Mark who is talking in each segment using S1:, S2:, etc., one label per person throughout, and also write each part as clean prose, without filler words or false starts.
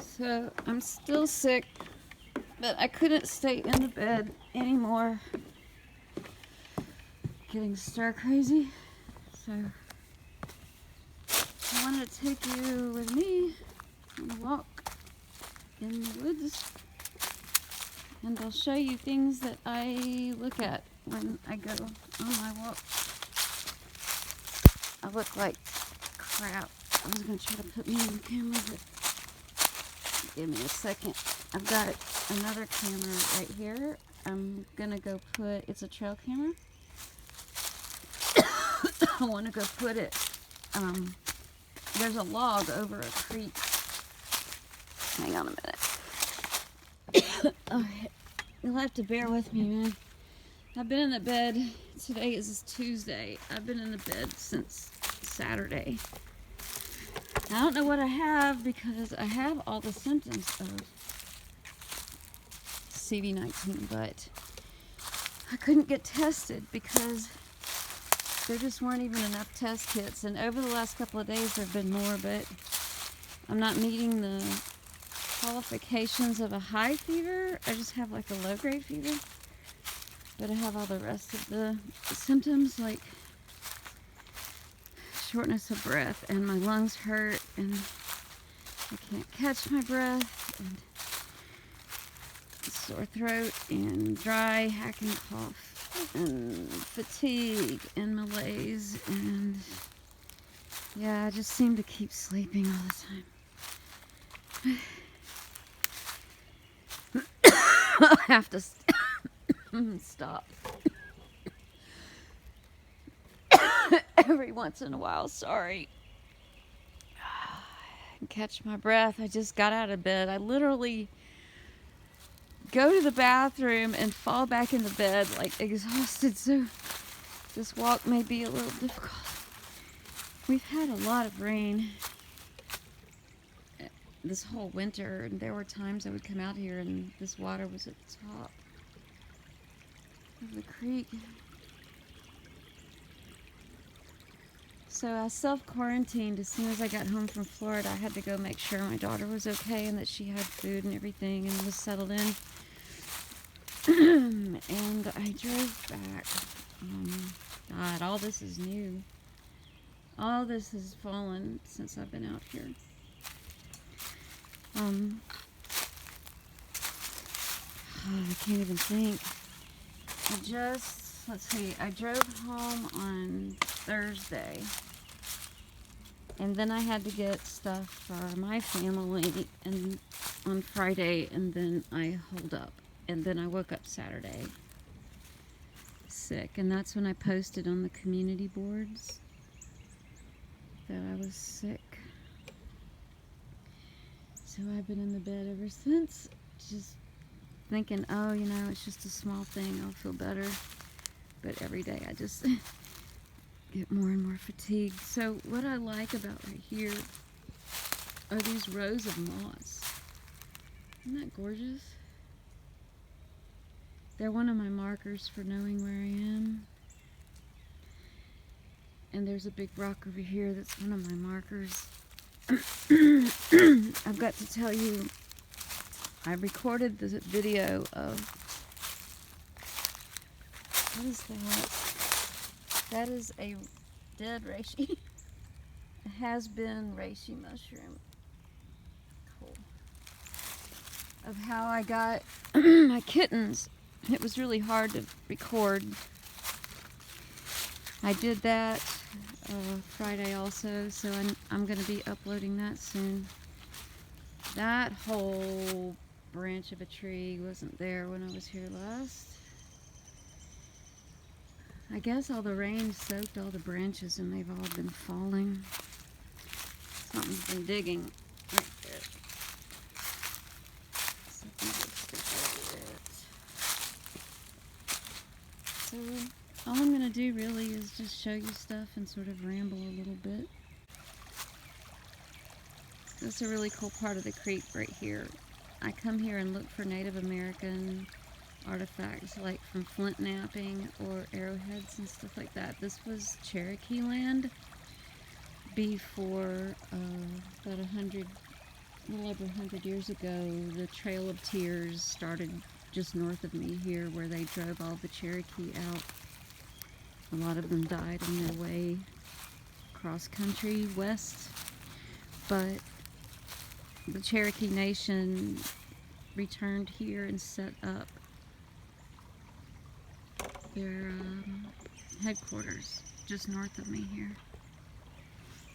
S1: So I'm still sick, but I couldn't stay in the bed anymore. Getting stir crazy. So I wanted to take you with me on a walk in the woods. And I'll show you things that I look at when I go on my walk. I look like crap. I was going to try to put me on the camera, but give me a second. I've got another camera right here. I'm going to go put, it's a trail camera. I want to go put it, there's a log over a creek. Hang on a minute. Okay. You'll have to bear with me, man. I've been in the bed, today is Tuesday. I've been in the bed since Saturday. I don't know what I have because I have all the symptoms of CV-19, but I couldn't get tested because there just weren't even enough test kits. And over the last couple of days there have been more, but I'm not meeting the qualifications of a high fever. I just have like a low-grade fever, but I have all the rest of the symptoms, like shortness of breath, and my lungs hurt, and I can't catch my breath, and sore throat, and dry hacking cough, and fatigue, and malaise, and yeah, I just seem to keep sleeping all the time. I have to stop every once in a while, sorry. And catch my breath. I just got out of bed. I literally go to the bathroom and fall back in the bed like exhausted, so this walk may be a little difficult. We've had a lot of rain this whole winter, and there were times I would come out here and this water was at the top of the creek. So I self-quarantined as soon as I got home from Florida. I had to go make sure my daughter was okay and that she had food and everything and was settled in. And I drove back. God, all this is new. All this has fallen since I've been out here. I can't even think. I drove home on Thursday. And then I had to get stuff for my family and on Friday, and then I holed up. And then I woke up Saturday sick, and that's when I posted on the community boards that I was sick. So I've been in the bed ever since, just thinking, oh, you know, it's just a small thing, I'll feel better. But every day I just get more and more fatigued. So what I like about right here are these rows of moss. Isn't that gorgeous? They're one of my markers for knowing where I am. And there's a big rock over here that's one of my markers. I've got to tell you, I recorded this video of, what is that? That is a dead reishi. It has been reishi mushroom. Cool. Of how I got my kittens. It was really hard to record. I did that Friday also, so I'm going to be uploading that soon. That whole branch of a tree wasn't there when I was here last. I guess all the rain soaked all the branches and they've all been falling. Something's been digging right there. So all I'm going to do really is just show you stuff and sort of ramble a little bit. That's a really cool part of the creek right here. I come here and look for Native American artifacts like from flint knapping or arrowheads and stuff like that. This was Cherokee land before about 100 a little over 100 years ago, the Trail of Tears started just north of me here, where they drove all the Cherokee out. A lot of them died on their way cross country west, but the Cherokee Nation returned here and set up their headquarters just north of me here.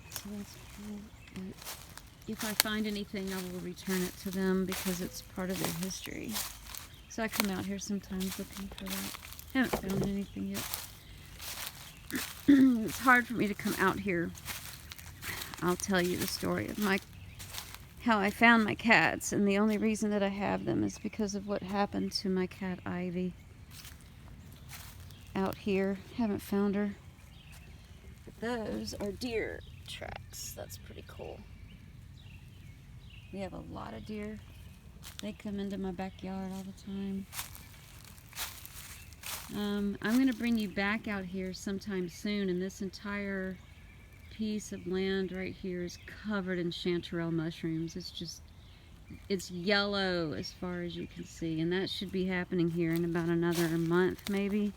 S1: So that's cool. But if I find anything, I will return it to them because it's part of their history. So I come out here sometimes looking for that. Haven't found anything yet. It's hard for me to come out here. I'll tell you the story of how I found my cats, and the only reason that I have them is because of what happened to my cat Ivy out here. Haven't found her. But those are deer tracks. That's pretty cool. We have a lot of deer. They come into my backyard all the time. I'm going to bring you back out here sometime soon, and this entire piece of land right here is covered in chanterelle mushrooms. It's yellow as far as you can see, and that should be happening here in about another month, maybe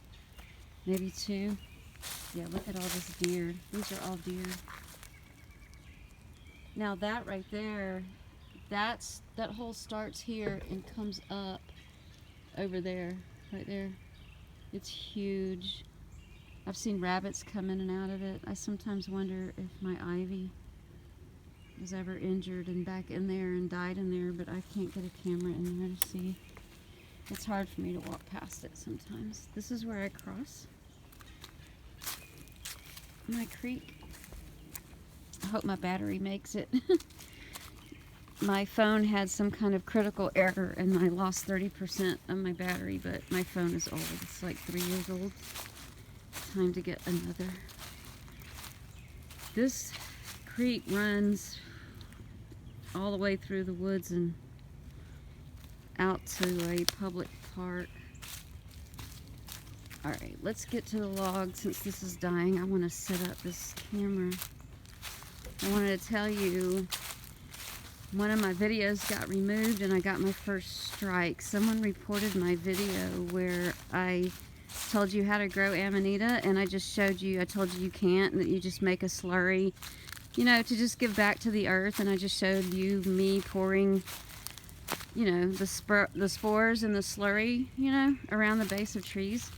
S1: 2. Yeah, look at all this deer. These are all deer. Now that right there, that hole starts here and comes up over there, right there. It's huge. I've seen rabbits come in and out of it. I sometimes wonder if my Ivy was ever injured and back in there and died in there, but I can't get a camera in there to see. It's hard for me to walk past it sometimes. This is where I cross my creek. I hope my battery makes it. My phone had some kind of critical error and I lost 30% of my battery, but my phone is old. It's like 3 years old. Time to get another. This creek runs all the way through the woods and out to a public park. Alright, let's get to the log. Since this is dying, I want to set up this camera. I wanted to tell you, one of my videos got removed and I got my first strike. Someone reported my video where I told you how to grow Amanita, and I just showed you, I told you can't, and that you just make a slurry, you know, to just give back to the earth, and I just showed you me pouring, you know, the spores and the slurry, you know, around the base of trees.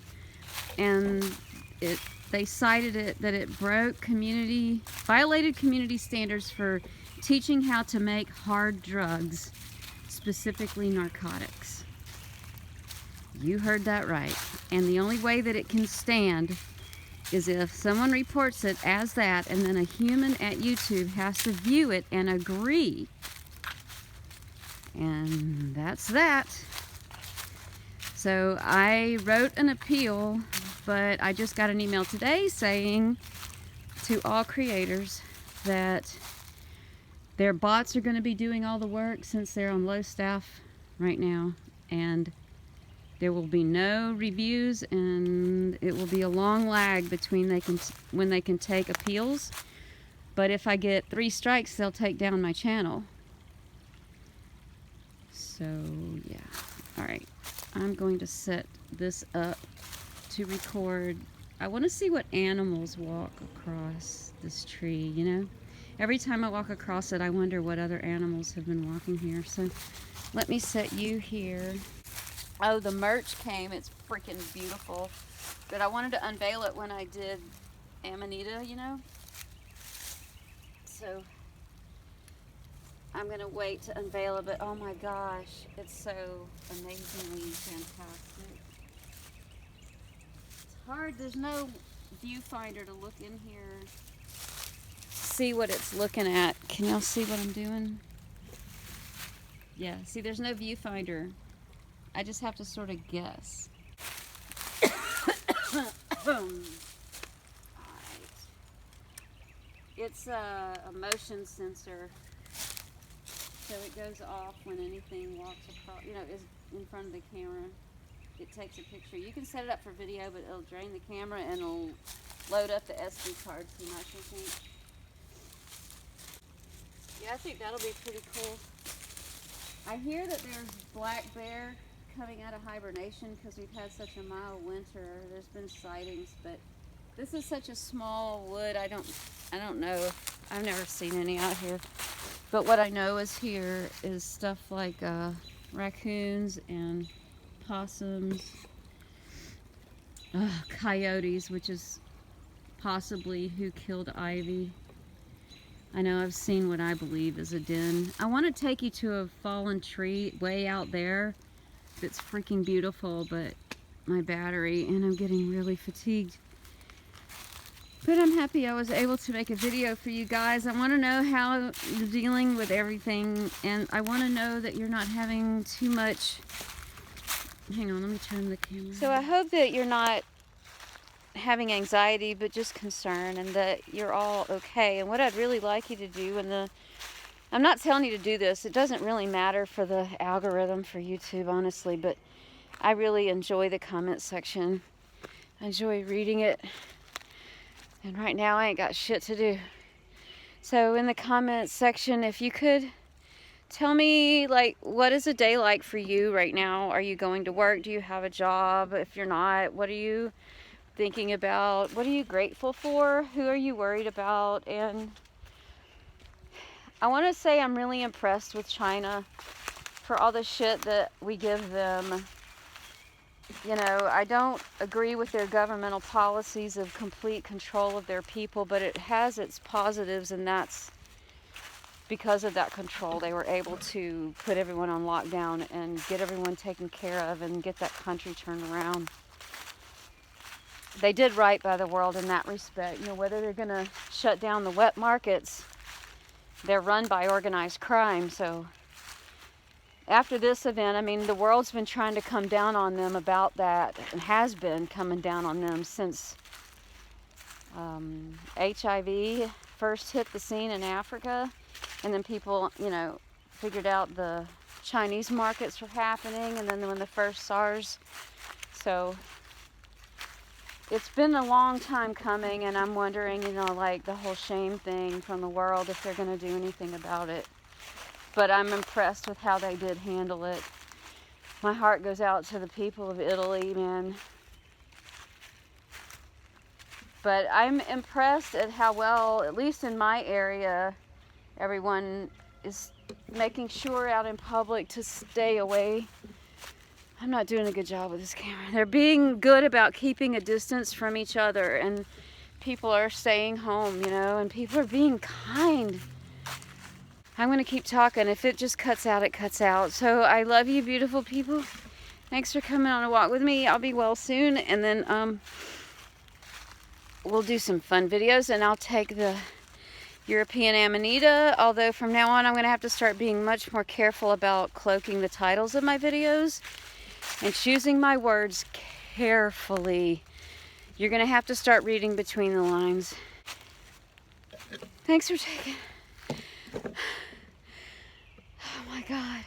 S1: And they cited it that it violated community standards for teaching how to make hard drugs, specifically narcotics. You heard that right. And the only way that it can stand is if someone reports it as that, and then a human at YouTube has to view it and agree. And that's that. So I wrote an appeal, but I just got an email today saying to all creators that their bots are going to be doing all the work since they're on low staff right now, and there will be no reviews, and it will be a long lag between when they can take appeals. But if I get 3 strikes, they'll take down my channel. So yeah, all right. I'm going to set this up to record. I want to see what animals walk across this tree, you know? Every time I walk across it, I wonder what other animals have been walking here. So let me set you here. Oh, the merch came. It's freaking beautiful. But I wanted to unveil it when I did Amanita, you know? So I'm going to wait to unveil it, but oh my gosh, it's so amazingly fantastic. It's hard, there's no viewfinder to look in here, see what it's looking at. Can y'all see what I'm doing? Yeah, see, there's no viewfinder. I just have to sort of guess. Alright. It's a motion sensor. So it goes off when anything walks across, you know, is in front of the camera. It takes a picture. You can set it up for video, but it'll drain the camera and it'll load up the SD card too much, I think. Yeah, I think that'll be pretty cool. I hear that there's black bear coming out of hibernation because we've had such a mild winter. There's been sightings, but this is such a small wood. I don't know. I've never seen any out here. But what I know is here is stuff like raccoons and possums, coyotes, which is possibly who killed Ivy. I know I've seen what I believe is a den. I want to take you to a fallen tree way out there that's freaking beautiful, but my battery, and I'm getting really fatigued. But I'm happy I was able to make a video for you guys. I want to know how you're dealing with everything, and I want to know that you're not having too much... Hang on, let me turn the camera. So I hope that you're not having anxiety, but just concern, and that you're all okay. And what I'd really like you to do, I'm not telling you to do this, it doesn't really matter for the algorithm for YouTube, honestly, but I really enjoy the comment section. I enjoy reading it, and right now I ain't got shit to do. So in the comment section, if you could tell me, like, what is a day like for you right now? Are you going to work? Do you have a job? If you're not, what are you thinking about? What are you grateful for? Who are you worried about? And I want to say I'm really impressed with China for all the shit that we give them. You know, I don't agree with their governmental policies of complete control of their people, but it has its positives, and that's because of that control. They were able to put everyone on lockdown and get everyone taken care of and get that country turned around. They did right by the world in that respect. You know, whether they're going to shut down the wet markets, they're run by organized crime. So after this event, I mean, the world's been trying to come down on them about that, and has been coming down on them since HIV first hit the scene in Africa, and then people, you know, figured out the Chinese markets were happening, and then when the first SARS. So it's been a long time coming, and I'm wondering, you know, like the whole shame thing from the world, if they're going to do anything about it. But I'm impressed with how they did handle it. My heart goes out to the people of Italy, man. But I'm impressed at how well, at least in my area, everyone is making sure out in public to stay away. I'm not doing a good job with this camera. They're being good about keeping a distance from each other, and people are staying home, you know, and people are being kind. I'm going to keep talking. If it just cuts out, it cuts out. So I love you, beautiful people. Thanks for coming on a walk with me. I'll be well soon, and then we'll do some fun videos, and I'll take the European Amanita, although from now on I'm going to have to start being much more careful about cloaking the titles of my videos and choosing my words carefully. You're going to have to start reading between the lines. Thanks for taking... Oh my God.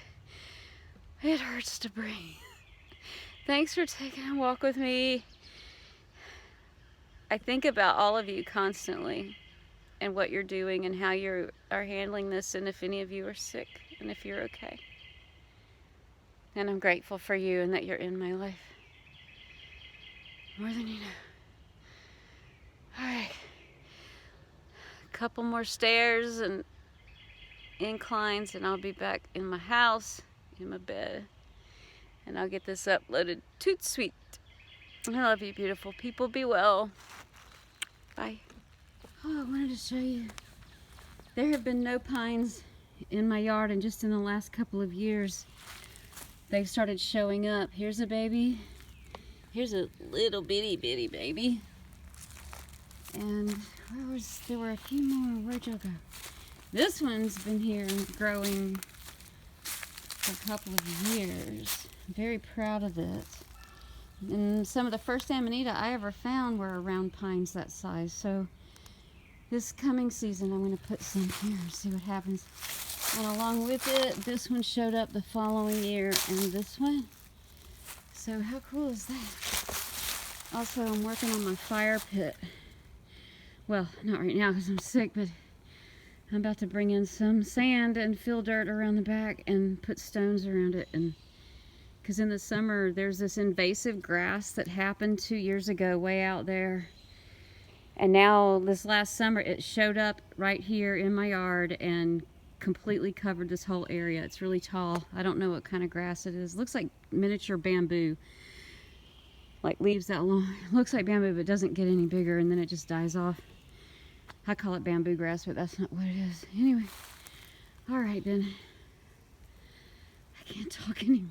S1: It hurts to breathe. Thanks for taking a walk with me. I think about all of you constantly, and what you're doing and how you are handling this, and if any of you are sick, and if you're okay. And I'm grateful for you and that you're in my life. More than you know. Alright. A couple more stairs and inclines, and I'll be back in my house, in my bed. And I'll get this uploaded. Toot sweet. I love you, beautiful people. Be well. Bye. Oh, I wanted to show you. There have been no pines in my yard, and just in the last couple of years, they've started showing up. Here's a baby. Here's a little bitty baby. And there were a few more. Where'd y'all go? This one's been here growing for a couple of years. I'm very proud of it. And some of the first Amanita I ever found were around pines that size. So this coming season, I'm going to put some here and see what happens. And along with it, this one showed up the following year, and this one. So how cool is that? Also, I'm working on my fire pit. Well, not right now because I'm sick, but I'm about to bring in some sand and fill dirt around the back and put stones around it. And because in the summer there's this invasive grass that happened 2 years ago way out there. And now this last summer it showed up right here in my yard and completely covered this whole area. It's really tall. I don't know what kind of grass it is. It looks like miniature bamboo. Like leaves that long. It looks like bamboo, but it doesn't get any bigger, and then it just dies off. I call it bamboo grass, but that's not what it is. Anyway, all right then. I can't talk anymore.